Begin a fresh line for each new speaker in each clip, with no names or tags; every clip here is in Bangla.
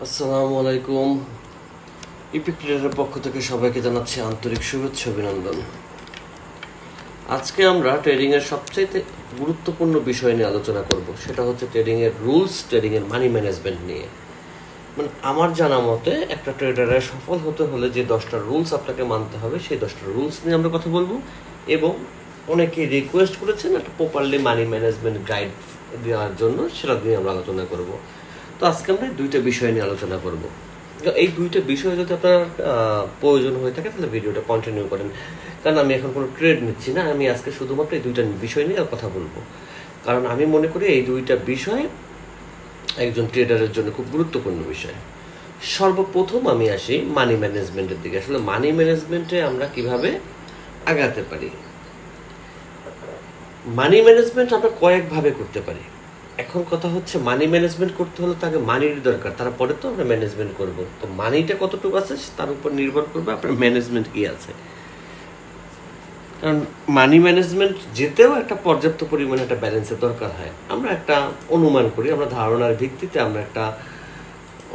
আসসালামু আলাইকুম। ইপিক ট্রেডারের পক্ষ থেকে সবাইকে জানাচ্ছি আন্তরিক শুভেচ্ছা অভিনন্দন। আজকে আমরা ট্রেডিংয়ের সবচাইতে গুরুত্বপূর্ণ বিষয় নিয়ে আলোচনা করব, সেটা হচ্ছে ট্রেডিংয়ের রুলস, ট্রেডিংয়ের মানি ম্যানেজমেন্ট নিয়ে। মানে আমার জানা মতে একটা ট্রেডারের সফল হতে হলে যে 10টা রুলস আপনাকে মানতে হবে, সেই 10টা রুলস নিয়ে আমরা কথা বলবো। এবং অনেকে রিকোয়েস্ট করেছেন একটা প্রপারলি মানি ম্যানেজমেন্ট গাইড দেওয়ার জন্য, সেটা নিয়ে আমরা আলোচনা করব। তো আজকে আমরা দুইটা বিষয় নিয়ে আলোচনা করব। এই দুইটা বিষয় যদি আপনার প্রয়োজন হয়ে থাকে তাহলে ভিডিওটা কন্টিনিউ করেন, কারণ আমি এখন কোনো ট্রেড নিচ্ছি না। আমি আজকে শুধুমাত্র এই দুইটা বিষয় নিয়ে কথা বলবো, কারণ আমি মনে করি এই দুইটা বিষয় একজন ট্রেডারের জন্য খুব গুরুত্বপূর্ণ বিষয়। সর্বপ্রথম আমি আসি মানি ম্যানেজমেন্টের দিকে। আসলে মানি ম্যানেজমেন্টে আমরা কিভাবে আগাতে পারি। মানি ম্যানেজমেন্ট আমরা কয়েকভাবে করতে পারি। এখন কথা হচ্ছে মানি ম্যানেজমেন্ট করতে হলে তাকে মানির দরকার, তারপরে তো আমরা ম্যানেজমেন্ট করব। তো মানিটা কতটুকু আছে তার উপর নির্ভর করবে আপনার ম্যানেজমেন্ট কি আছে। কারণ মানি ম্যানেজমেন্ট যেতেও একটা পর্যাপ্ত পরিমাণে একটা ব্যালেন্সের দরকার হয়। আমরা একটা অনুমান করি, আমরা ধারণার ভিত্তিতে আমরা একটা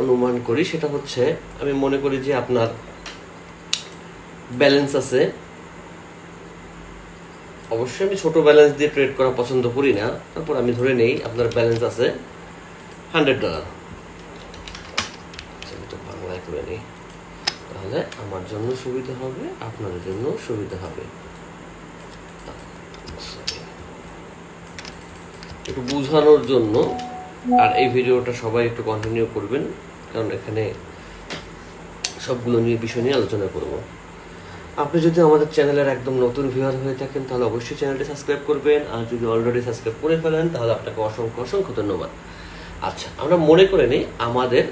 অনুমান করি। সেটা হচ্ছে, আমি মনে করি যে আপনার ব্যালেন্স আছে, অবশ্যই আমি ছোট ব্যালেন্স দিয়ে ট্রেড করা পছন্দ করি না, তারপর আমি ধরে নেই আপনার ব্যালেন্স আছে $100। বাংলায় করে নিই, তাহলে আমার জন্য সুবিধা হবে, আপনাদের জন্য সুবিধা হবে। একটু বোঝানোর জন্য, আর এই ভিডিওটা সবাই একটু কন্টিনিউ করবেন, কারণ এখানে সবগুলো নিয়ে বিষয় নিয়ে আলোচনা করব। আপনি যদি আমাদের চ্যানেলের একদম নতুন ভিউয়ার হয়ে থাকেন তাহলে অবশ্যই চ্যানেলটি সাবস্ক্রাইব করবেন, আর যদি অলরেডি সাবস্ক্রাইব করে ফেলেন তাহলে আপনাকে অসংখ্য অসংখ্য ধন্যবাদ। আচ্ছা, আমরা মনে করে নিই আমাদের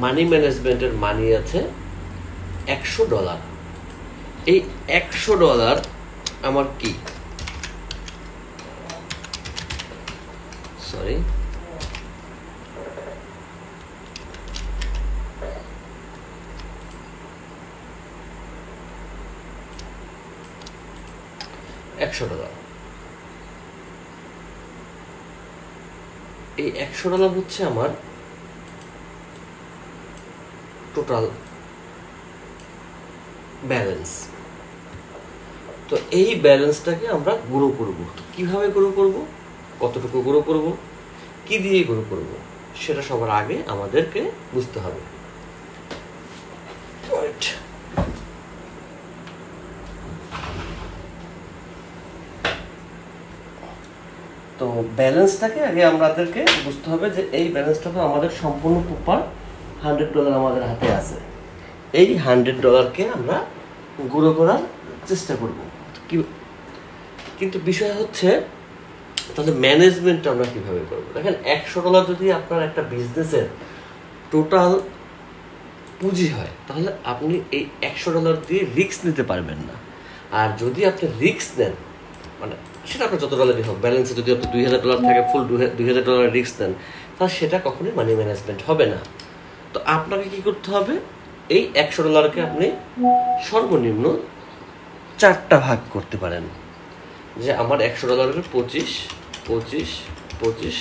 মানি ম্যানেজমেন্টের মানি আছে $100। এই $100 আমার কি, সরি, $100। এই $100 হচ্ছে আমার টোটাল ব্যালেন্স। তো এই ব্যালেন্সটাকে আমরা গ্রো করব। তো কিভাবে গ্রো করব, কতটুকু গ্রো করব, কি দিয়ে গ্রো করব, সেটা সবার আগে আমাদেরকে বুঝতে হবে। তো ব্যালেন্সটাকে আগে আমাদেরকে বুঝতে হবে যে এই ব্যালেন্সটা তো আমাদের সম্পূর্ণ প্রপার $100 আমাদের হাতে আছে। এই $100কে আমরা গ্রো করার চেষ্টা করব। কিন্তু বিষয় হচ্ছে, তাহলে ম্যানেজমেন্ট আমরা কিভাবে করবো। দেখেন, $100 যদি আপনার একটা বিজনেসের টোটাল পুঁজি হয়, তাহলে আপনি এই $100 দিয়ে রিস্ক নিতে পারবেন না। আর যদি আপনি রিস্ক নেন, মানে সেটা আপনার যত ডলারই হোক, ব্যালেন্সে যদি আপনি $2000 থাকে, ফুল $2000 রিস্ক নেন, তাহলে সেটা কখনোই মানি ম্যানেজমেন্ট হবে না। তো আপনাকে কি করতে হবে, এই $100কে আপনি সর্বনিম্ন 4টা ভাগ করতে পারেন। যে আমার $100 25, 25, 25,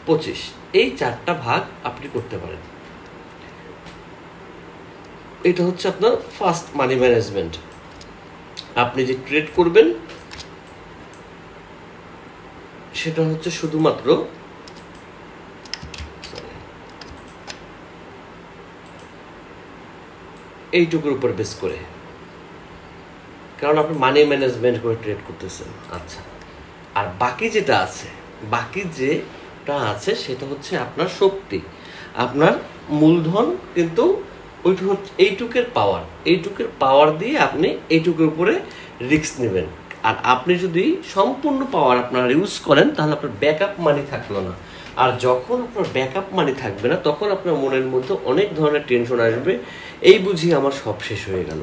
25, এই 4টা ভাগ আপনি করতে পারেন। এটা হচ্ছে আপনার ফার্স্ট মানি ম্যানেজমেন্ট। আপনি যে ট্রেড করবেন সেটা হচ্ছে শুধুমাত্র এইটুকুর উপর বেস করে, কারণ আপনি মানি ম্যানেজমেন্ট করে ট্রেড করতেছেন। আচ্ছা, আর বাকি যেটা আছে, বাকি যেটা আছে সেটা হচ্ছে আপনার শক্তি, আপনার মূলধন। কিন্তু ওইটুকু হচ্ছে এইটুকের পাওয়ার দিয়ে আপনি এইটুকুর উপরে রিস্ক নেবেন। আর আপনি যদি সম্পূর্ণ পাওয়ার আপনার ইউজ করেন তাহলে আপনার ব্যাকআপ মানি থাকলো না। আর যখন আপনার ব্যাকআপ মানি থাকবে না, তখন আপনার মনের মধ্যে অনেক ধরনের টেনশন আসবে, এই বুঝি আমার সব শেষ হয়ে গেল।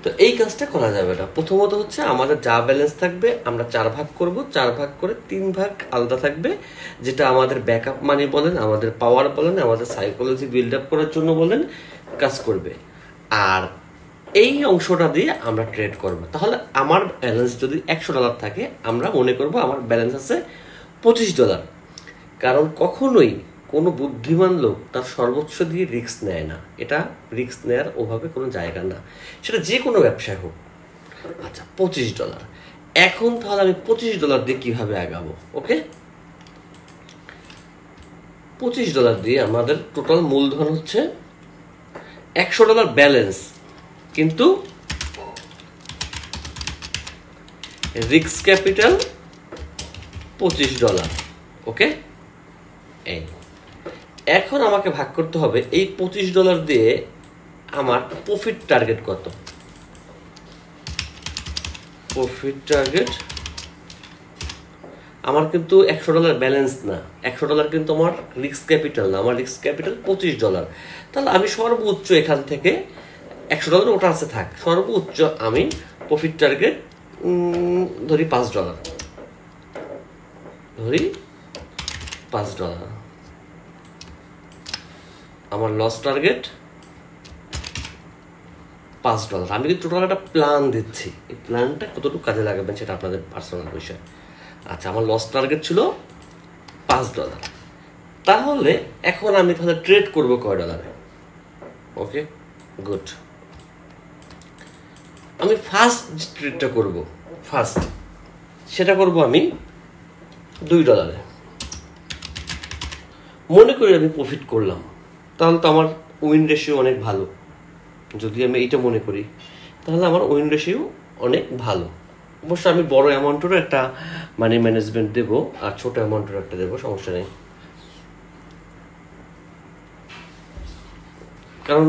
তো এই কাজটা করা যাবে না। প্রথমত হচ্ছে আমাদের যা ব্যালেন্স থাকবে আমরা 4 ভাগ করব, 4 ভাগ করে 3 ভাগ আলাদা থাকবে, যেটা আমাদের ব্যাকআপ মানি বলেন, আমাদের পাওয়ার বলেন, আমাদের সাইকোলজি বিল্ড আপ করার জন্য বলেন, কাজ করবে। আর এই অংশটা দিয়ে আমরা ট্রেড করব। তাহলে আমার ব্যালেন্স যদি $100 থাকে, আমরা মনে করব আমার ব্যালেন্স আছে $25। কারণ কখনোই কোনো বুদ্ধিমান লোক তার সর্বোচ্চ দিয়ে রিস্ক নেয় না, এটা রিস্ক নেওয়ার ওভাবে কোনো জায়গা না, সেটা যে কোনো ব্যবসায় হোক। আচ্ছা, $25। এখন তাহলে আমি $25 দিয়ে কীভাবে আগাবো? ওকে, $25 দিয়ে আমাদের টোটাল মূলধন হচ্ছে $100 ব্যালেন্স, কিন্তু রিস্ক ক্যাপিটাল $25। ওকে, এই এখন আমাকে ভাগ করতে হবে এই $25 দিয়ে আমার প্রফিট টার্গেট কত। প্রফিট টার্গেট আমার কিন্তু $100 ব্যালেন্স না, $100 কিন্তু আমার রিস্ক ক্যাপিটাল না, আমার রিস্ক ক্যাপিটাল $25। তাহলে আমি সর্বোচ্চ এখান থেকে $100 ওটা আছে থাক, সর্বোচ্চ আমি প্রফিট টার্গেট ধরি $5, ধরি $5। আমার লস টার্গেট $5। আমি কিন্তু টোটাল একটা প্ল্যান দিচ্ছি, এই প্ল্যানটা কতটুকু কাজে লাগাবেন সেটা আপনাদের পার্সোনাল বিষয়। আচ্ছা, আমার লস টার্গেট ছিল $5। তাহলে এখন আমি তাহলে ট্রেড করবো কয় ডলারে? ওকে, গুড। আমি ফার্স্ট ট্রেডটা করব, সেটা করব আমি $2। মনে করি আমি প্রফিট করলাম, তাহলে তো আমার উইন রেশিও অনেক ভালো। যদি আমি এইটা মনে করি তাহলে আমার উইন রেশিও অনেক ভালো। অবশ্য আমি বড় অ্যামাউন্টেরও একটা মানি ম্যানেজমেন্ট দেবো আর ছোট অ্যামাউন্টেরও একটা দেবো, সমস্যা নেই। কারণ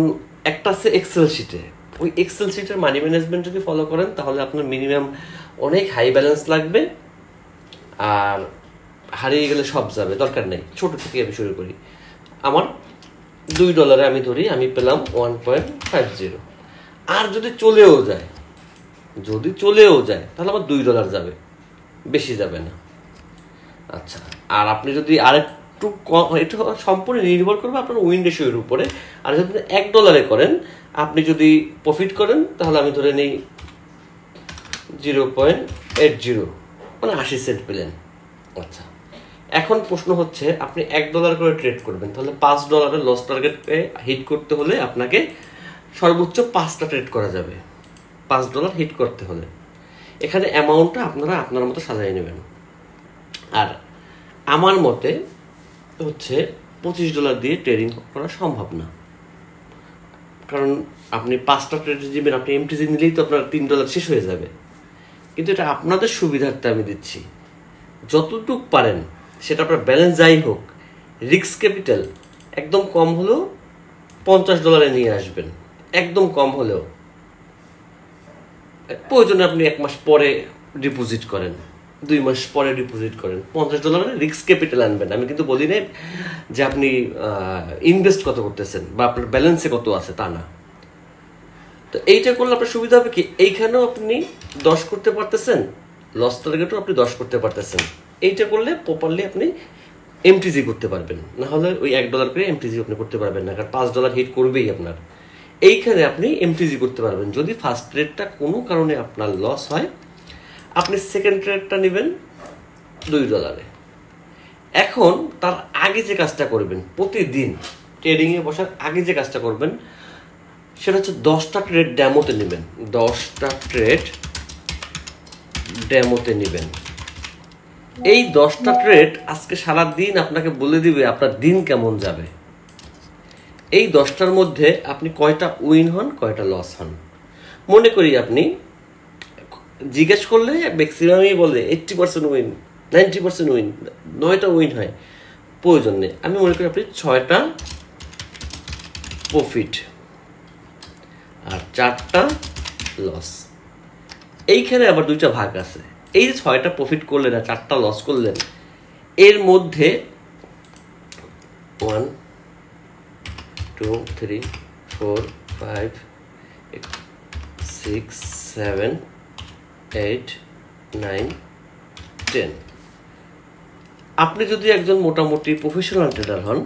একটা আছে এক্সেল শিটে, ওই এক্সেল শিটের মানি ম্যানেজমেন্ট যদি ফলো করেন তাহলে আপনার মিনিমাম অনেক হাই ব্যালেন্স লাগবে, আর হারিয়ে গেলে সব যাবে, দরকার নেই। ছোট থেকে আমি শুরু করি। আমার $2 আমি ধরি, আমি পেলাম 1.50। আর যদি চলেও যায় তাহলে আমার $2 যাবে, বেশি যাবে না। আচ্ছা, আর আপনি যদি আরেকটু কম, এটা সম্পূর্ণ নির্ভর করবে আপনার উইন রেশিওর উপরে। আর যদি $1 করেন, আপনি যদি প্রফিট করেন তাহলে আমি ধরে নিই 0.80, মানে 80 সেন্ট পেলেন। আচ্ছা, এখন প্রশ্ন হচ্ছে আপনি $1 করে ট্রেড করবেন, তাহলে $5 লস টার্গেটে হিট করতে হলে আপনাকে সর্বোচ্চ 5টা ট্রেড করা যাবে। $5 হিট করতে হলে এখানে অ্যামাউন্টটা আপনারা আপনার মতো সাজিয়ে নেবেন। আর আমার মতে হচ্ছে $25 দিয়ে ট্রেডিং করা সম্ভব না, কারণ আপনি 5টা ট্রেড দিবেন, আপনি এমটিজি নিলেই তো আপনার $3 শেষ হয়ে যাবে। কিন্তু এটা আপনাদের সুবিধার্থে আমি দিচ্ছি, যতটুক পারেন সেটা আপনার ব্যালেন্স যাই হোক, রিস্ক ক্যাপিটাল একদম কম হলেও $50 নিয়ে আসবেন, একদম কম হলেও। প্রয়োজনে আপনি 1 মাস পরে ডিপোজিট করেন, 2 মাস পরে ডিপোজিট করেন, $50 রিস্ক ক্যাপিটাল আনবেন। আমি কিন্তু বলি না যে আপনি ইনভেস্ট কত করতেছেন বা আপনার ব্যালেন্সে কত আছে, তা না। তো এইটা করলে আপনার সুবিধা হবে কি, এইখানেও আপনি 10 করতে পারতেছেন, লস টার্গেটও আপনি 10 করতে পারতেছেন। এইটা করলে প্রপারলি আপনি এমটিজি করতে পারবেন, না হলে ওই $1 করে এমটিজি আপনি করতে পারবেন না, কারণ $5 হিট করবেই আপনার। এইখানে আপনি এমটিজি করতে পারবেন। যদি ফার্স্ট ট্রেডটা কোনো কারণে আপনার লস হয়, আপনি সেকেন্ড ট্রেডটা নেবেন $2। এখন তার আগে যে কাজটা করবেন, প্রতিদিন ট্রেডিংয়ে বসার আগে যে কাজটা করবেন সেটা হচ্ছে 10টা ট্রেড ডেমোতে নেবেন। 10টা ট্রেড ডেমোতে নেবেন। এই 10টা ট্রেড আজকে সারা দিন আপনাকে বলে দিবে আপনার দিন কেমন যাবে। এই 10টার মধ্যে আপনি কয়টা উইন হন, কয়টা লস হন। মনে করি আপনি জিজ্ঞেস করলে ম্যাক্সিমামই বলে 80% উইন, 90% উইন, 9টা উইন হয়। প্রয়োজন নেই। আমি মনে করি আপনি 6টা প্রফিট আর 4টা লস। এইখানে আবার 2টা ভাগ আছে। এই যে 6টা প্রফিট করলেন আর 4টা লস করলেন, এর মধ্যে 1 2 3 4 5 6 7 8 9 10। আপনি যদি একজন মোটামুটি প্রফেশনাল ট্রেডার হন,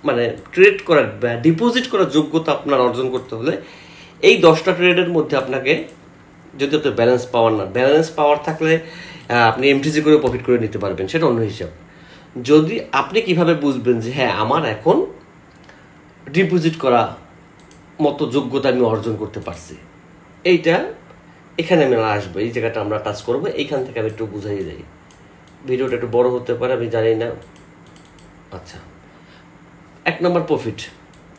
মানে ট্রেড করার বা ডিপোজিট করার যোগ্যতা আপনার অর্জন করতে হলে এই 10টা ট্রেডের মধ্যে আপনাকে, যদি আপনার ব্যালেন্স পাওয়ার থাকলে আপনি এমটিজি করে প্রফিট করে নিতে পারবেন, সেটা অন্য হিসাব। যদি আপনি কিভাবে বুঝবেন যে হ্যাঁ আমার এখন ডিপোজিট করা মতো যোগ্যতা আমি অর্জন করতে পারছি, এইটা এখানে আমি আসবো, এই জায়গাটা আমরা টাচ করবো, এইখান থেকে আমি একটু বুঝাই যাই। ভিডিওটা একটু বড় হতে পারে, আমি জানি না। আচ্ছা, 1 নম্বর প্রফিট,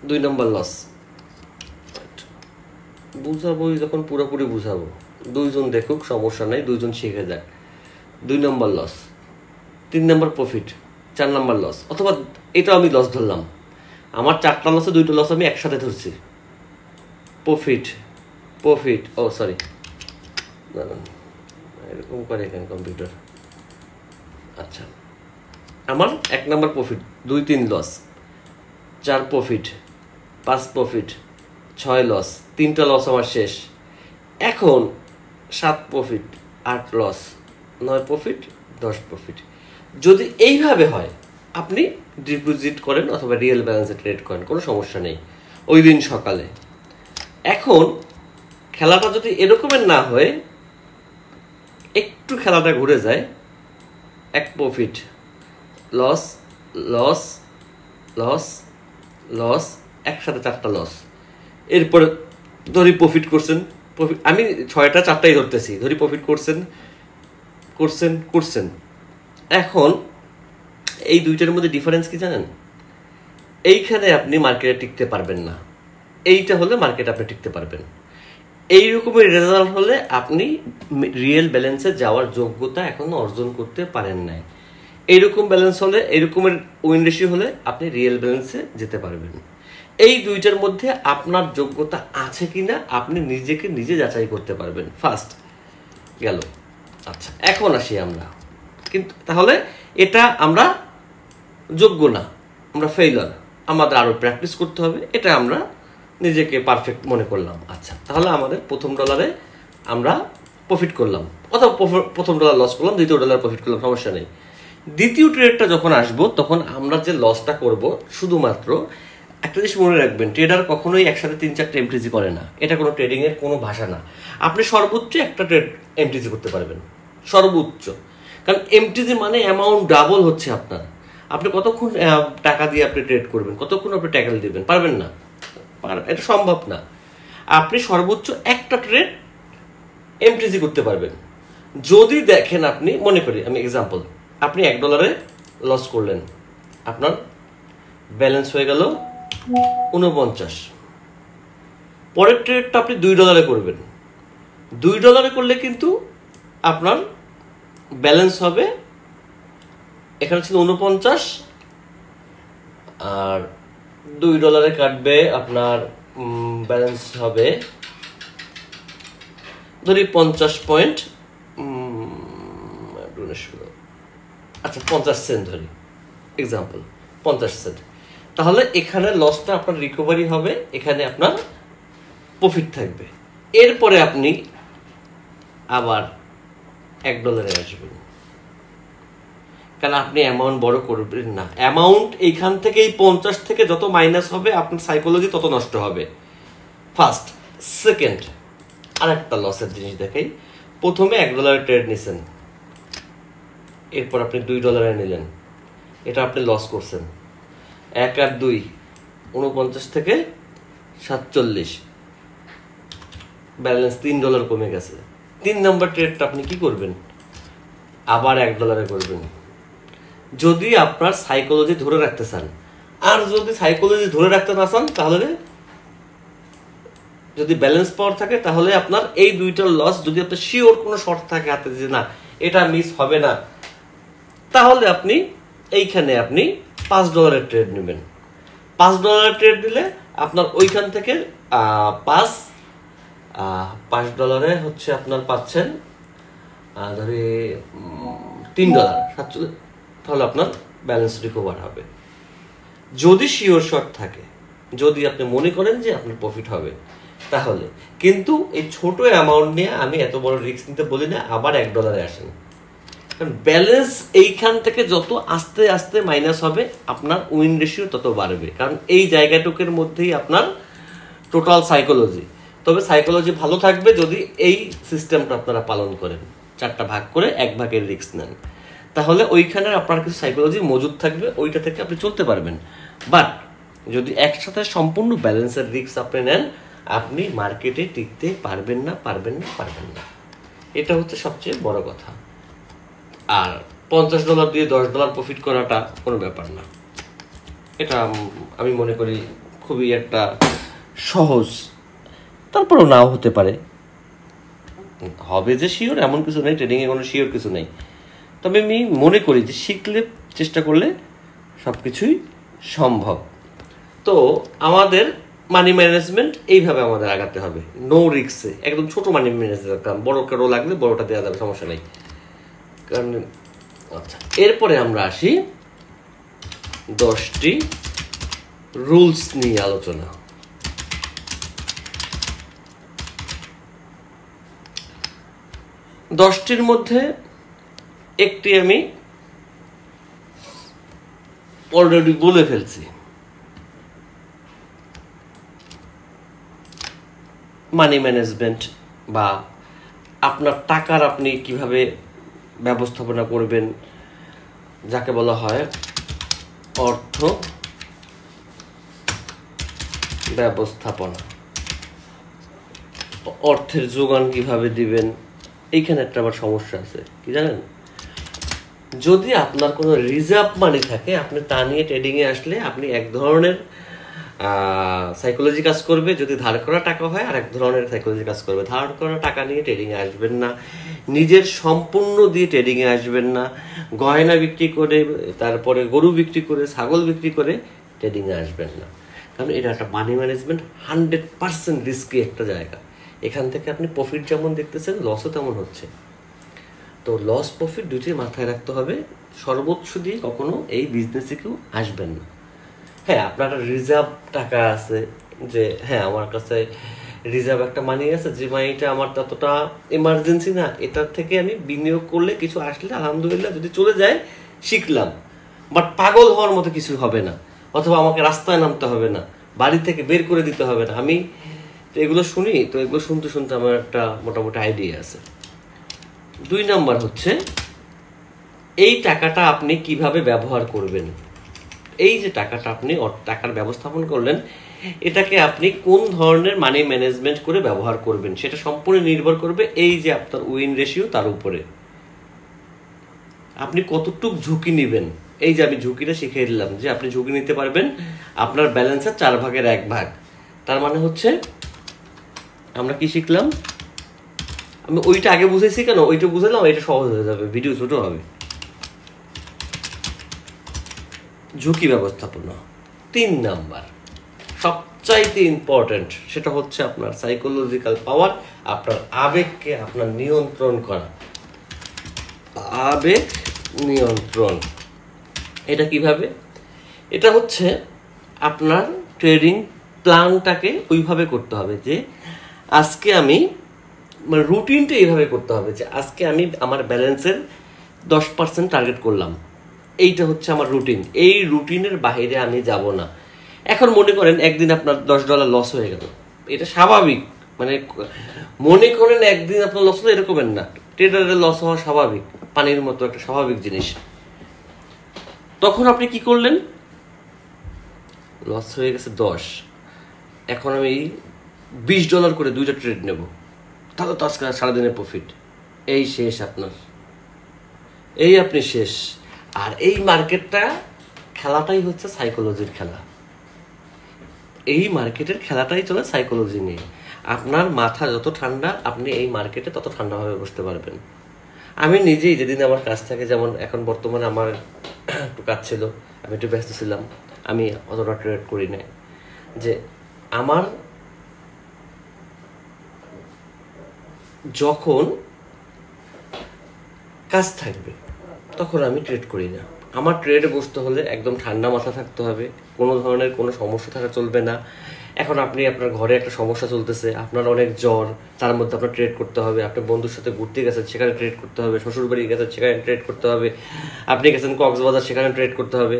2 নম্বর লস। বুঝাবো যখন পুরোপুরি বুঝাবো, 2 জন দেখুক, সমস্যা নেই, 2 জন শিখে যাক। 2 নম্বর লস, 3 নম্বর প্রফিট, 4 নম্বর লস, অথবা এটাও আমি লস ধরলাম, আমার 4টা লসে 2টা লস আমি একসাথে ধরছি। প্রফিট প্রফিট ও সরি, এরকম করে এখানে কম্পিউটার। আচ্ছা, আমার 1 নম্বর profit, 2 3 loss, 4 profit, 5 profit, 6 loss, 3টা লস আমার শেষ। এখন 7 প্রফিট, 8 লস, 9 প্রফিট, 10 প্রফিট। যদি এইভাবে হয়, আপনি ডিপোজিট করেন অথবা রিয়েল ব্যালেন্সে ট্রেড করেন, কোনো সমস্যা নেই ওই দিন সকালে। এখন খেলাটা যদি এরকমের না হয়, একটু খেলাটা ঘুরে যায়, 1 profit, loss loss loss loss, একসাথে 4টা লস। এরপরে ধরি প্রফিট করছেন, প্রফিট আমি 6টা 4টাই ধরতেছি, ধরি প্রফিট করছেন করছেন করছেন। এখন এই দুইটার মধ্যে ডিফারেন্স কি জানেন? এইখানে আপনি মার্কেটে টিকতে পারবেন না, এইটা হলে মার্কেটে আপনি টিকতে পারবেন। এই রকমের রেজাল্ট হলে আপনি রিয়েল ব্যালেন্সে যাওয়ার যোগ্যতা এখনো অর্জন করতে পারেন নাই। এইরকম ব্যালেন্স হলে, এইরকমের উইন রেশিও হলে আপনি রিয়েল ব্যালেন্সে যেতে পারবেন। এই দুইটার মধ্যে আপনার যোগ্যতা আছে কিনা আপনি নিজেকে নিজে যাচাই করতে পারবেন। ফার্স্ট গেল। আচ্ছা, এখন আসি আমরা, কিন্তু তাহলে এটা আমরা যোগ্য না, আমরা ফেইলার, আমাদের আরো প্র্যাকটিস করতে হবে, এটা আমরা নিজেকে পারফেক্ট মনে করলাম। আচ্ছা, তাহলে আমাদের প্রথম ডলারে আমরা প্রফিট করলাম, অথবা প্রথম ডলার লস করলাম, দ্বিতীয় ডলার প্রফিট করলাম, সমস্যা নেই। দ্বিতীয় ট্রেডটা যখন আসবো, তখন আমরা যে লসটা করব, শুধুমাত্র একটা জিনিস মনে রাখবেন, ট্রেডার কখনোই একসাথে 3-4টা এমটিজি করে না, এটা কোনো ট্রেডিং এর কোনো ভাষা না। আপনি সর্বোচ্চ একটা ট্রেড এমটিজি করতে পারবেন, সর্বোচ্চ। কারণ এমটিজি মানে অ্যামাউন্ট ডাবল হচ্ছে আপনার। আপনি কতক্ষণ টাকা দিয়ে আপনি ট্রেড করবেন, কতক্ষণ আপনি ট্যাকেল দিবেন, পারবেন না, এটা সম্ভব না। আপনি সর্বোচ্চ একটা ট্রেড এমটিজি করতে পারবেন। যদি দেখেন, আপনি মনে করি, আমি এক্সাম্পল, আপনি $1 লস করলেন, আপনার ব্যালেন্স হয়ে গেল 49। পরের ট্রেডটা আপনি $2 করবেন, $2 করলে কিন্তু আপনার ব্যালেন্স হবে, এখানে ছিল 49, আর $2 কাটবে, আপনার ব্যালেন্স হবে ধরি 50 পয়েন্ট, আচ্ছা 50 সেন্ট ধরি, এক্সাম্পল 50 সেন্ট। তাহলে এখানে লসটা আপনার রিকভারি হবে, এখানে আপনার প্রফিট থাকবে। এরপরে আপনি আবার $1 আসবেন, কারণ আপনি অ্যামাউন্ট বড় করবেন না। অ্যামাউন্ট এইখান থেকে, এই 50 থেকে যত মাইনাস হবে, আপনার সাইকোলজি তত নষ্ট হবে। ফার্স্ট। সেকেন্ড, আরেকটা লসের জিনিস দেখাই। প্রথমে $1 ট্রেড নিছেন, এরপর আপনি $2 নিলেন, এটা আপনি লস করছেন। 1 আর 2, 49 থেকে 47, ব্যালেন্স $3 কমে গেছে। 3 নম্বর ট্রেডটা আপনি কি করবেন? আবার $1 করবেন, যদি আপনার সাইকোলজি ধরে রাখতে চান। আর যদি সাইকোলজি ধরে রাখতে না চান, তাহলে যদি ব্যালেন্স পাওয়ার থাকে, তাহলে আপনার এই দুইটার লস, যদি আপনার শিওর কোনো শর্ট থাকে হাতে যে না এটা মিস হবে না, তাহলে আপনি এইখানে আপনি $5 ট্রেড নেবেন। $5 ট্রেড নিলে আপনার ওইখান থেকে $5 হচ্ছে আপনার পাচ্ছেন ধরে $3, তাহলে আপনার ব্যালেন্স রিকভার হবে, যদি শিওর শর্ট থাকে। যদি আপনি মনে করেন যে আপনার প্রফিট হবে, তাহলে। কিন্তু এই ছোট অ্যামাউন্ট নিয়ে আমি এত বড় রিস্ক নিতে বলি না। আবার $1 আসেন, কারণ ব্যালেন্স এইখান থেকে যত আস্তে আস্তে মাইনাস হবে, আপনার উইন রেশিও তত বাড়বে, কারণ এই জায়গাটুকের মধ্যেই আপনার টোটাল সাইকোলজি। তবে সাইকোলজি ভালো থাকবে যদি এই সিস্টেমটা আপনারা পালন করেন, 4টা ভাগ করে 1 ভাগের রিস্ক নেন। তাহলে ওইখানে আপনার কিছু সাইকোলজি মজুদ থাকবে, ওইটা থেকে আপনি চলতে পারবেন। বাট যদি একসাথে সম্পূর্ণ ব্যালেন্সের রিস্ক আপনি নেন, আপনি মার্কেটে টিকতে পারবেন না। এটা হচ্ছে সবচেয়ে বড় কথা। আর $50 দিয়ে $10 প্রফিট করাটা কোনো ব্যাপার না। এটা আমি মনে করি খুবই একটা সহজ, তারপরেও নাও হতে পারে, হবে যে শিওর এমন কিছু নেই, ট্রেডিংয়ে কোনো শিওর কিছু নেই। তবে আমি মনে করি যে শিখলে, চেষ্টা করলে সব কিছুই সম্ভব। তো আমাদের মানি ম্যানেজমেন্ট এইভাবে আমাদের আগাতে হবে, নো রিস্কে, একদম ছোট মানি ম্যানেজমেন্ট। বড় কারো লাগলে বড়টা দেওয়া যাবে, সমস্যা নেই। কারণ আচ্ছা, এরপরে আমরা আসি 10টি রুলস নিয়ে আলোচনা। 10টির মধ্যে একটি আমি অলরেডি বলে ফেলছি, মানি ম্যানেজমেন্ট বা আপনার টাকার আপনি কিভাবে ব্যবস্থাপনা করবেন, যাকে বলা হয় অর্থ ব্যবস্থাপনা। অর্থের যোগান কিভাবে দিবেন, এইখানে একটা আবার সমস্যা আছে, কি জানেন? যদি আপনার কোনো রিজার্ভ মানি থাকে, আপনি তা নিয়ে ট্রেডিংয়ে আসলে আপনি এক ধরনের সাইকোলজি কাজ করবে। যদি ধার করা টাকা হয়, আর এক ধরনের সাইকোলজি কাজ করবে। ধার করা টাকা নিয়ে ট্রেডিংয়ে আসবেন না, নিজের সম্পূর্ণ দিয়ে ট্রেডিংয়ে আসবেন না। গয়না বিক্রি করে, তারপরে গরু বিক্রি করে, ছাগল বিক্রি করে ট্রেডিংয়ে আসবেন না। কারণ এটা একটা মানি ম্যানেজমেন্ট 100% রিস্কি একটা জায়গা। এখান থেকে আপনি প্রফিট যেমন দেখতেছেন, লসও তেমন হচ্ছে। তো লস প্রফিট দুইটাই মাথায় রাখতে হবে। সর্বোচ্চ দিয়ে কখনো এই বিজনেসে কেউ আসবেন না। হ্যাঁ, আপনার রিজার্ভ টাকা আছে, যে হ্যাঁ আমার কাছে রিজার্ভ একটা মানি আছে, যে মানিটা আমার ততটা এমার্জেন্সি না, এটার থেকে আমি বিনিয়োগ করলে কিছু আসলে আলহামদুলিল্লাহ, যদি চলে যায় শিখলাম। বাট পাগল হওয়ার মতো কিছু হবে না, অথবা আমাকে রাস্তায় নামতে হবে না, বাড়ি থেকে বের করে দিতে হবে না। আমি তো এগুলো শুনি, তো এগুলো শুনতে শুনতে আমার একটা মোটামুটি আইডিয়া আছে। 2 নাম্বার হচ্ছে এই টাকাটা আপনি কিভাবে ব্যবহার করবেন। এই যে টাকাটা আপনি টাকার ব্যবস্থাপন করলেন, এটাকে আপনি কোন ধরনের মানি ম্যানেজমেন্ট করে ব্যবহার করবেন, সেটা সম্পূর্ণ নির্ভর করবে এই যে আপনার উইন রেশিও, তার উপরে। আপনি কতটুক ঝুঁকি নেবেন, এই যে আমি ঝুঁকিটা শিখিয়ে দিলাম, যে আপনি ঝুঁকি নিতে পারবেন আপনার ব্যালেন্সের 4/1 তার মানে হচ্ছে আমরা কি শিখলাম, আমি ওইটা আগে বুঝেছি কেন, ওইটা বুঝলাম, এটা সহজ হয়ে যাবে, ভিডিও ছোট হবে। ঝুঁকি ব্যবস্থাপনা। 3 নাম্বার সবচাইতে ইম্পর্টেন্ট, সেটা হচ্ছে আপনার সাইকোলজিক্যাল পাওয়ার, আপনার আবেগকে আপনার নিয়ন্ত্রণ করা। আবেগ নিয়ন্ত্রণ এটা কিভাবে? এটা হচ্ছে আপনার ট্রেডিং প্ল্যানটাকে ওইভাবে করতে হবে যে আজকে আমি, মানে রুটিনটা এইভাবে করতে হবে যে আজকে আমি আমার ব্যালেন্সের 10% টার্গেট করলাম, এইটা হচ্ছে আমার রুটিন। এই রুটিনের বাইরে আমি যাব না। এখন মনে করেন একদিন আপনার $10 লস হয়ে গেল, এটা স্বাভাবিক। মানে মনে করেন একদিন আপনার লস হলো, এরকমের না, ট্রেডারের লস হওয়া স্বাভাবিক, পানির মতো একটা স্বাভাবিক জিনিস। তখন আপনি কি করলেন, লস হয়ে গেছে 10, এখন আমি $20 করে 2টা ট্রেড নেব, তাহলে তো আজকে সারাদিনের প্রফিট। এই শেষ আপনার, এই আপনি শেষ। আর এই মার্কেটটা, খেলাটাই হচ্ছে সাইকোলজির খেলা। এই মার্কেটের খেলাটাই চলে সাইকোলজি নিয়ে। আপনার মাথা যত ঠান্ডা, আপনি এই মার্কেটে তত ঠান্ডাভাবে বসতে পারবেন। আমি নিজেই যেদিন আমার কাজ থাকে, যেমন এখন বর্তমানে আমার একটু কাজ ছিল, আমি একটু ব্যস্ত ছিলাম, আমি অতটা ট্রেড করি না। যে আমার যখন কাজ থাকবে তখন আমি ট্রেড করি না। আমার ট্রেডে বসতে হলে একদম ঠান্ডা মাথা থাকতে হবে, কোনো ধরনের কোনো সমস্যা থাকা চলবে না। এখন আপনি আপনার ঘরে একটা সমস্যা চলতেছে, আপনার অনেক জ্বর, তার মধ্যে আপনার ট্রেড করতে হবে। আপনি বন্ধুর সাথে ঘুরতে গেছেন, সেখানে ট্রেড করতে হবে। শ্বশুরবাড়ি গেছেন, সেখানে ট্রেড করতে হবে। আপনি গেছেন কক্সবাজার, সেখানে ট্রেড করতে হবে।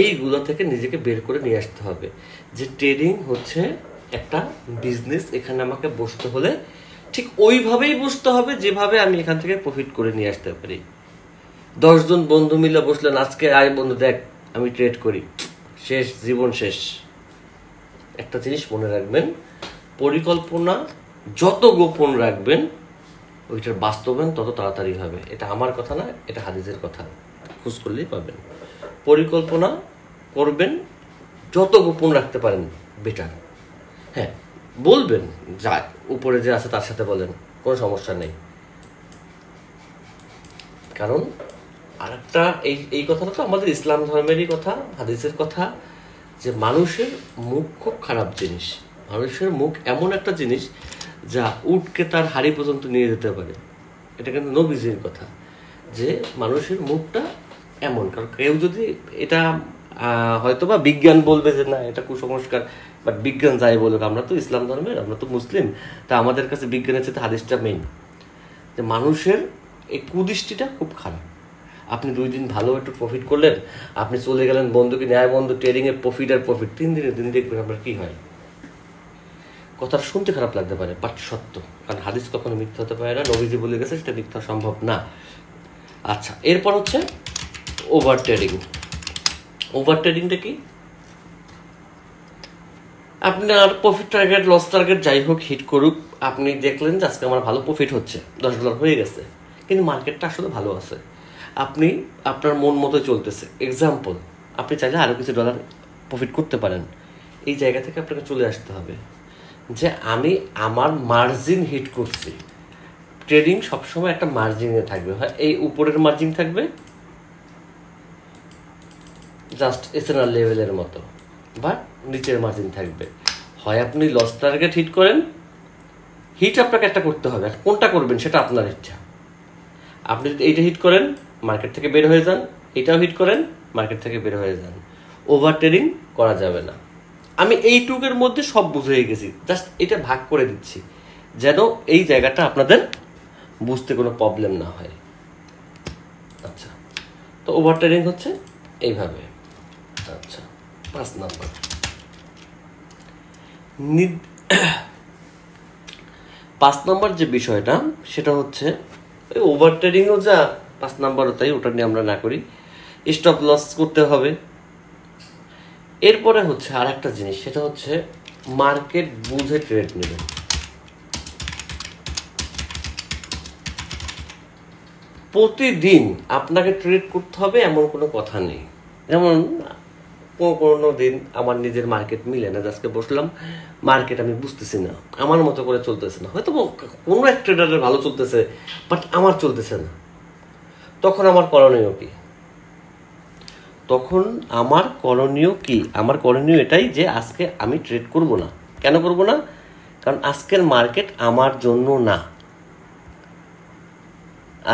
এইগুলো থেকে নিজেকে বের করে নিয়ে আসতে হবে যে ট্রেডিং হচ্ছে একটা বিজনেস। এখানে আমাকে বসতে হলে ঠিক ওইভাবেই বসতে হবে যেভাবে আমি এখান থেকে প্রফিট করে নিয়ে আসতে পারি। 10 জন বন্ধু মিলে বসলেন, আজকে আয় বন্ধু দেখ আমি ট্রেড করি, শেষ, জীবন শেষ। একটা জিনিস মনে রাখবেন, পরিকল্পনা যত গোপন রাখবেন ওইটার বাস্তবায়ন তত তাড়াতাড়ি হবে। এটা আমার কথা না, এটা হাদিসের কথা, খোঁজ করলেই পাবেন। পরিকল্পনা করবেন, যত গোপন রাখতে পারেন বেটার। হ্যাঁ বলবেন, যা উপরে যে আছে তার সাথে বলেন, কোনো সমস্যা নেই। কারণ আরেকটা এই কথাটা তো আমাদের ইসলাম ধর্মেরই কথা, হাদিসের কথা, যে মানুষের মুখ খুব খারাপ জিনিস। মানুষের মুখ এমন একটা জিনিস যা উটকে তার হাড়ি পর্যন্ত নিয়ে যেতে পারে। এটা কিন্তু নবীজির কথা, যে মানুষের মুখটা এমন। কারণ কেউ যদি এটা হয়তোবা বিজ্ঞান বলবে যে না এটা কুসংস্কার, বাট বিজ্ঞান যাই বলুক, আমরা তো ইসলাম ধর্মের, আমরা তো মুসলিম, তা আমাদের কাছে বিজ্ঞানের সাথে হাদিসটা মেইন। যে মানুষের এই কুদৃষ্টিটা খুব খারাপ। আপনি 2 দিন ভালো একটু প্রফিট করলেন, আপনি চলে গেলেন বন্ধুকে ন্যায় বন্ধু ট্রেডিংয়ে প্রফিট আর প্রফিট, 3 দিনের দিন দেখবেন আপনার কী হয়। কথাটা শুনতে খারাপ লাগতে পারে, বাট সত্য। কারণ হাদিস কখনো মিথ্যা হতে পারে না, নবীজি বলে গেছে সেটা মিথ্যা সম্ভব না। আচ্ছা, এরপর হচ্ছে ওভার ট্রেডিং। ওভার ট্রেডিংটা কি? আপনার প্রফিট টার্গেট, লস টার্গেট যাই হোক হিট করুক, আপনি দেখলেন যে আজকে আমার ভালো প্রফিট হচ্ছে, $10 হয়ে গেছে, কিন্তু মার্কেটটা আসলে ভালো আছে, আপনি আপনার মন মতো চলতেছে। এক্সাম্পল, আপনি চাইলে আরও কিছু ডলার প্রফিট করতে পারেন। এই জায়গা থেকে আপনাকে চলে আসতে হবে যে আমি আমার মার্জিন হিট করছি। ট্রেডিং সবসময় একটা মার্জিনে থাকবে, হয় এই উপরের মার্জিন থাকবে জাস্ট এসএনআর লেভেলের মতো, বা নিচের মার্জিন থাকবে। হয় আপনি লস টার্গেট হিট করেন, হিট আপনাকে একটা করতে হবে, কোনটা করবেন সেটা আপনার ইচ্ছা। আপনি যদি এইটা হিট করেন মার্কেট থেকে বের হয়ে যান, এটাও হিট করেন মার্কেট থেকে বের হয়ে যান। ওভার ট্রেডিং করা যাবে না। আমি এইটুকের মধ্যে সব বুঝে গেছি, জাস্ট এটা ভাগ করে দিচ্ছি যেন এই জায়গাটা আপনাদের বুঝতে কোনো প্রবলেম না হয়। আচ্ছা, তো ওভার ট্রেডিং হচ্ছে এইভাবে। আচ্ছা, 5 নাম্বার, 5 নাম্বার যে বিষয়টা সেটা হচ্ছে ওভার ট্রেডিংও যা 5 নাম্বারও তাই, ওটা নিয়ে আমরা না করি। স্টপ লস করতে হবে। এরপরে হচ্ছে আর একটা জিনিস, সেটা হচ্ছে মার্কেট বুঝে ট্রেড নেবেন। প্রতিদিন আপনাকে ট্রেড করতে হবে এমন কোনো কথা নেই। যেমন কোনো দিন আমার নিজের মার্কেট মিলে না, আজকে বসলাম মার্কেট আমি বুঝতেছি না, আমার মতো করে চলতেছে না, হয়তো কোনো এক ট্রেডারের ভালো চলতেছে বাট আমার চলতেছে না, তখন আমার করণীয় কি? আমার করণীয় এটাই যে আজকে আমি ট্রেড করব না। কেন করব না? কারণ আজকের মার্কেট আমার জন্য না,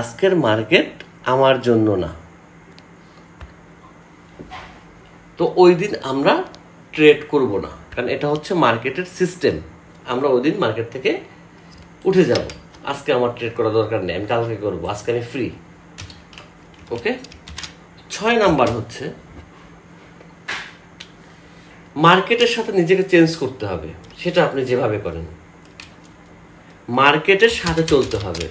আজকের মার্কেট আমার জন্য না। তো ওই দিন আমরা ট্রেড করব না, কারণ এটা হচ্ছে মার্কেটের সিস্টেম। আমরা ওই দিন মার্কেট থেকে উঠে যাব, আজকে আমার ট্রেড করা দরকার নেই, আমি কালকে করবো, আজকে আমি ফ্রি। ওকে। 6 নাম্বার হচ্ছে মার্কেটের সাথে নিজেকে চেঞ্জ করতে হবে। সেটা আপনি যেভাবে করেন, মার্কেটের সাথে চলতে হবে।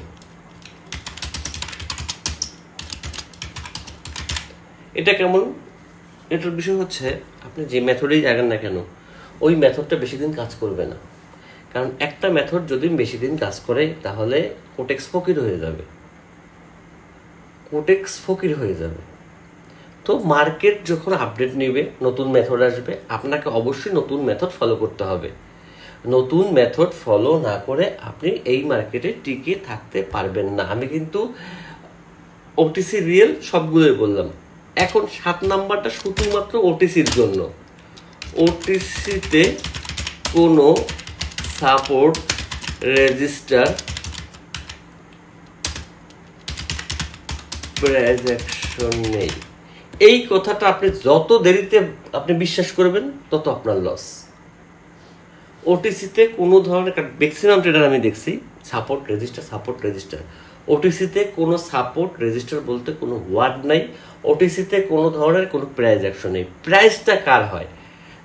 এটা কেমন? এটার বিষয় হচ্ছে আপনি যে মেথডেই জানেন না কেন, ওই মেথডটা বেশি দিন কাজ করবে না। কারণ একটা মেথড যদি বেশি দিন কাজ করে তাহলে কোটেক্স ফকির হয়ে যাবে, তো মার্কেট যখন আপডেট নেবে, নতুন মেথড আসবে, আপনাকে অবশ্যই নতুন মেথড ফলো করতে হবে। নতুন মেথড ফলো না করে আপনি এই মার্কেটে টিকে থাকতে পারবেন না। আমি কিন্তু ওটিসি রিয়েল সবগুলোই বললাম। এখন 7 নাম্বারটা শুধুমাত্র ওটিসির জন্য। ওটিসিতে কোনো সাপোর্ট রেজিস্টার ট্রানজ্যাকশন নেই। এই কথাটা আপনি যত দেরিতে আপনি বিশ্বাস করবেন তত আপনার লস। ওটিসিতে কোনো ধরনের, ম্যাক্সিমাম ট্রেডার আমি দেখছি সাপোর্ট রেজিস্টার। ওটিসিতে কোনো সাপোর্ট রেজিস্টার বলতে কোনো ওয়ার্ড নাই। ওটিসিতে কোনো ধরনের কোনো প্রাইস অ্যাকশন নেই। প্রাইসটা কার হয়?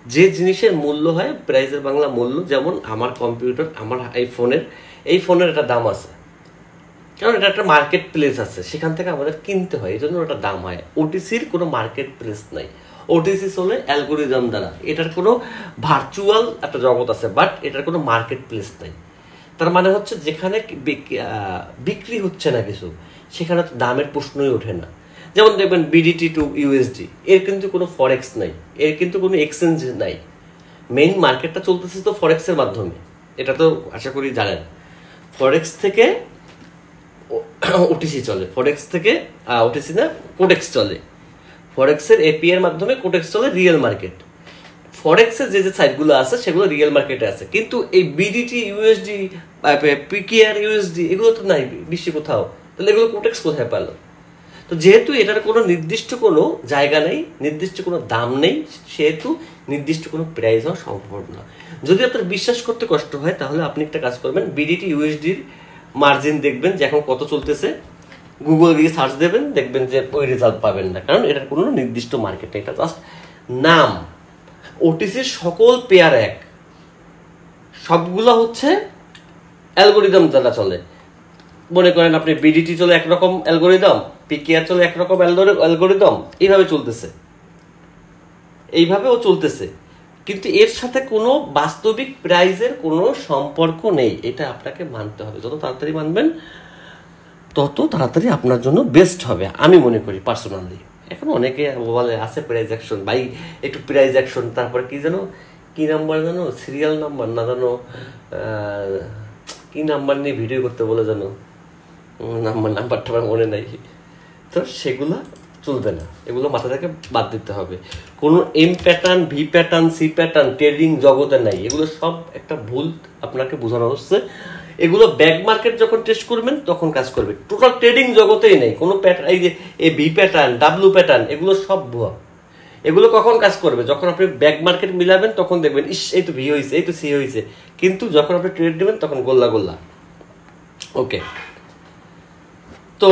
যে জিনিসের মূল্য হয়, প্রাইসের বাংলা মূল্য। যেমন আমার কম্পিউটার, আমার এই ফোনের একটা দাম আছে, কারণ এটা একটা মার্কেট প্লেস আছে, সেখান থেকে আমাদের কিনতে হয়, এই জন্য ওটা দাম হয়। ওটিসির কোনো মার্কেট প্লেস নাই, ওটিসি চলে অ্যালগোরিদম দ্বারা, এটার কোনো ভার্চুয়াল একটা জগৎ আছে, বাট এটার কোনো মার্কেট প্লেস নাই। তার মানে হচ্ছে যেখানে বিক্রি হচ্ছে না কিছু, সেখানে তো দামের প্রশ্নই ওঠে না। যেমন দেখবেন বিডিটি টু ইউএসডি, এর কিন্তু কোনো ফরেক্স নাই, এর কিন্তু কোনো এক্সচেঞ্জ নাই। মেইন মার্কেটটা চলতেছে তো ফরেক্সের মাধ্যমে, এটা তো আশা করি জানেন। ফরেক্স থেকে ওটিসি চলে, ফরেক্স থেকে ওটিসি না কোডেক্স চলে, ফরেক্সের এপিআই এর মাধ্যমে কোডেক্স চলে রিয়েল মার্কেট। ফরেক্সের যে যে সাইটগুলো আছে সেগুলো রিয়েল মার্কেটে আছে, কিন্তু এই বিডিটি ইউএসডি, পিকেআর ইউএসডি এগুলো তো নাই বিশ্বে কোথাও, তাহলে এগুলো কোটেক্স কোথায় পেল? তো যেহেতু এটার কোনো নির্দিষ্ট কোনো জায়গা নেই, নির্দিষ্ট কোনো দাম নেই, সেহেতু নির্দিষ্ট কোনো প্রাইস হওয়া সম্ভব না। যদি আপনার বিশ্বাস করতে কষ্ট হয়, তাহলে আপনি একটা কাজ করবেন, বিডিটি ইউএসডির মার্জিন দেখবেন যে এখন কত চলতেছে, গুগল গিয়ে সার্চ দেবেন, দেখবেন যে ওই রেজাল্ট পাবেন না, কারণ এটার কোনো নির্দিষ্ট মার্কেট নেই, এটা জাস্ট নাম। ওটিসির সকল পেয়ার এক, সবগুলো হচ্ছে অ্যালগোরিদম দ্বারা চলে। মনে করেন আপনি বিডিটি চলে একরকম অ্যালগোরিদম, পিকেআর চলে একরকম অ্যালগোরিদম, এইভাবে চলতেছে, এইভাবেও চলতেছে, কিন্তু এর সাথে কোনো বাস্তবিক প্রাইজের কোনো সম্পর্ক নেই। এটা আপনাকে মানতে হবে, যত তাড়াতাড়ি মানবেন তত তাড়াতাড়ি আপনার জন্য বেস্ট হবে আমি মনে করি পার্সোনালি। এখন অনেকে বলে আছে প্রাইজ অ্যাকশন, ভাই একটু প্রাইজ অ্যাকশন, তারপরে কি জানো, কি নাম্বার জানো, সিরিয়াল নাম্বার না জানো, কি নাম্বার নিয়ে ভিডিও করতে বলে জানো, নাম্বারটা আমার মনে নাই। তো সেগুলো চলবে না, এগুলো মাথা থেকে বাদ দিতে হবে। কোনো M pattern, V pattern, C pattern trading জগতে নাই, এগুলো সব একটা ভুল আপনাকে বোঝানো হচ্ছে। এগুলো ব্যাক মার্কেট যখন টেস্ট করবেন তখন কাজ করবে, টোটাল ট্রেডিং জগতেই নেই কোনো প্যাটার্ন। এই যে A V pattern, W pattern, এগুলো সব ভুয়া। এগুলো কখন কাজ করবে? যখন আপনি ব্যাক মার্কেট মিলাবেন তখন দেখবেন ইস এই তো ভি হয়েছে, এই তো সি হয়েছে, কিন্তু যখন আপনি ট্রেড নেবেন তখন গোল্লা গোল্লা। ওকে, তো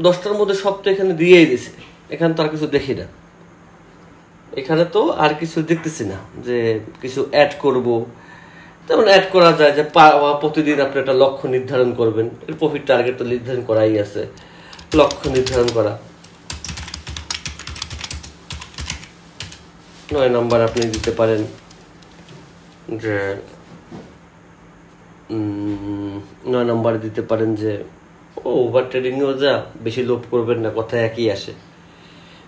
10টার মধ্যে সব তো এখানে দিয়েই দিছে, এখানে তো আর কিছু দেখি না, এখানে তো আর কিছু দেখতেছি না যে কিছু অ্যাড করব। তেমন অ্যাড করা যায় যে প্রতিদিন আপনি একটা লক্ষ্য নির্ধারণ করবেন, এর প্রফিট টার্গেট তো নির্ধারণ করাই আছে, লক্ষ্য নির্ধারণ করা। 9 নম্বর আপনি দিতে পারেন যে 9 নম্বর দিতে পারেন যে ওভার ট্রেডিংও যা বেশি লোভ করবেন না, কথা একই আসে।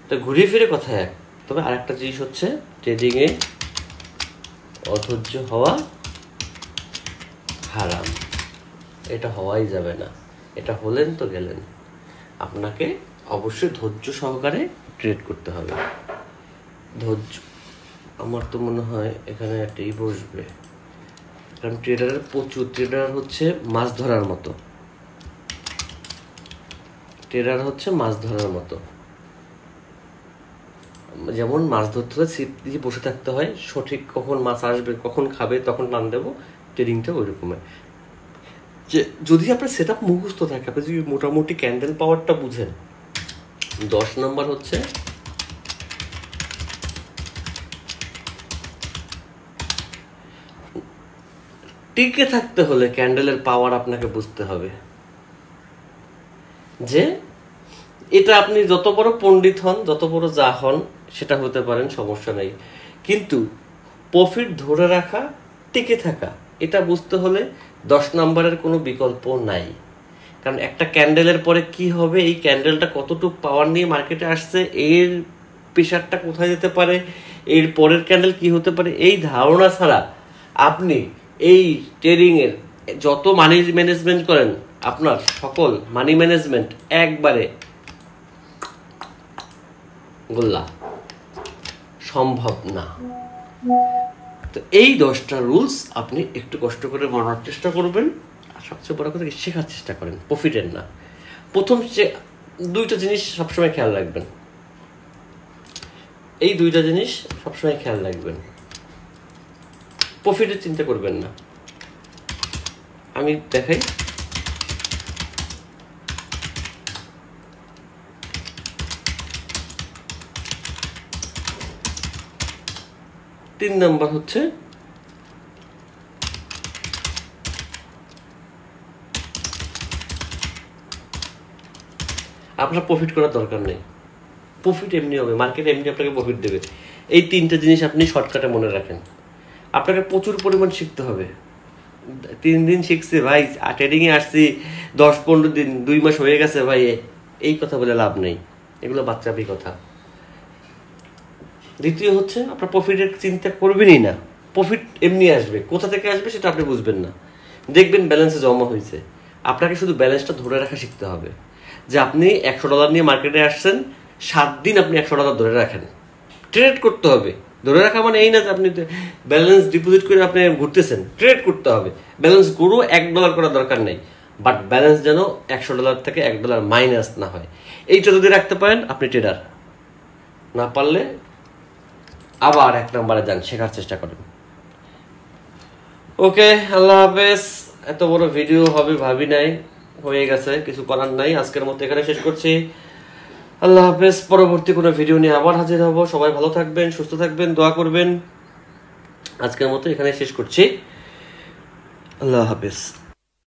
তো ঘুরে ফিরে কথা এক, তবে আরেকটা জিনিস হচ্ছে ট্রেডিংয়ে অধৈর্য হওয়া হারাম, এটা হওয়াই যাবে না। এটা হলেন তো গেলেন, আপনাকে অবশ্যই ধৈর্য সহকারে ট্রেড করতে হবে। ধৈর্য, আমার তো মনে হয় এখানে একটাই বসবে, কারণ ট্রেডারের প্রচুর, ট্রেডার হচ্ছে মাছ ধরার মতো, ট্রেডার হচ্ছে মাছ ধরার মতো। যেমন মাছ ধরতে হলে ছিপ দিয়ে বসে থাকতে হয়, সঠিক কখন মাছ আসবে, কখন খাবে, তখন টান দেবো। ট্রেডিংটা ওই রকমের, যে যদি আপনার সেট আপ মুখস্থ থাকে, আপনি যদি মোটামুটি ক্যান্ডেল পাওয়ারটা বুঝেন। 10 নম্বর হচ্ছে টিকে থাকতে হলে ক্যান্ডেলের পাওয়ার আপনাকে বুঝতে হবে, যে এটা আপনি যত বড় পণ্ডিত হন, যত বড় যা হন, সেটা হতে পারেন, সমস্যা নেই, কিন্তু প্রফিট ধরে রাখা, টিকে থাকা, এটা বুঝতে হলে 10 নম্বরের কোনো বিকল্প নাই। কারণ একটা ক্যান্ডেলের পরে কি হবে, এই ক্যান্ডেলটা কতটুকু পাওয়ার নিয়ে মার্কেটে আসছে, এর প্রেশারটা কোথায় যেতে পারে, এর পরের ক্যান্ডেল কি হতে পারে, এই ধারণা ছাড়া আপনি এই ট্রেডিংয়ের যত মানি ম্যানেজমেন্ট করেন, আপনার সকল মানি ম্যানেজমেন্ট একবারে গোল্লা, সম্ভব না। তো এই 10টা রুলস আপনি একটু কষ্ট করে মানার চেষ্টা করবেন, আর সবচেয়ে বড় কথা শেখার চেষ্টা করেন, প্রফিটের না। প্রথম যে 2টা জিনিস সবসময় খেয়াল রাখবেন, এই 2টা জিনিস সবসময় খেয়াল রাখবেন, প্রফিটের চিন্তা করবেন না। আমি দেখাই, তিন নাম্বার হচ্ছে আপনার প্রফিট করার দরকার নেই। প্রফিট এমনি হবে, মার্কেট এমনি আপনাকে প্রফিট দেবে। এই 3টে জিনিস আপনি শর্টকাটে মনে রাখেন। আপনাকে প্রচুর পরিমাণ শিখতে হবে। 3 দিন শিখছি ভাই, ট্রেডিংয়ে আসছি 10-15 দিন, 2 মাস হয়ে গেছে ভাই, এই কথা বলে লাভ নেই, এগুলো বাচ্চাবি কথা। দ্বিতীয় হচ্ছে আপনার প্রফিটের চিন্তা করবেনই না, প্রফিট এমনি আসবে, কোথা থেকে আসবে সেটা আপনি বুঝবেন না। দেখবেন ব্যালেন্সে জমা হয়েছে, আপনাকে শুধু ব্যালেন্সটা ধরে রাখা শিখতে হবে। যে আপনি $100 নিয়ে মার্কেটে আসছেন, 7 দিন আপনি $100 ধরে রাখেন। ট্রেড করতে হবে। ধরে রাখা মানে এই না যে আপনি ব্যালেন্স ডিপোজিট করে আপনি ঘুরতেছেন, ট্রেড করতে হবে। ব্যালেন্স গ্রো $1 করার দরকার নেই, বাট ব্যালেন্স যেন $100 থেকে $1 মাইনাস না হয়, এইটা যদি রাখতে পারেন আপনি ট্রেডার। না পারলে আবার 1 নম্বরে যান, শেখার চেষ্টা করেন। ওকে, আল্লাহ হাফেজ। এত বড় ভিডিও হবে ভাবি নাই, হয়ে গেছে, কিছু করার নাই। আজকের মতো এখানে শেষ করছি। আল্লাহ হাফেজ। পরবর্তী কোনো ভিডিও নিয়ে আবার হাজির হব। সবাই ভালো থাকবেন, সুস্থ থাকবেন, দোয়া করবেন। আজকের মতো এখানে শেষ করছি। আল্লাহ হাফেজ।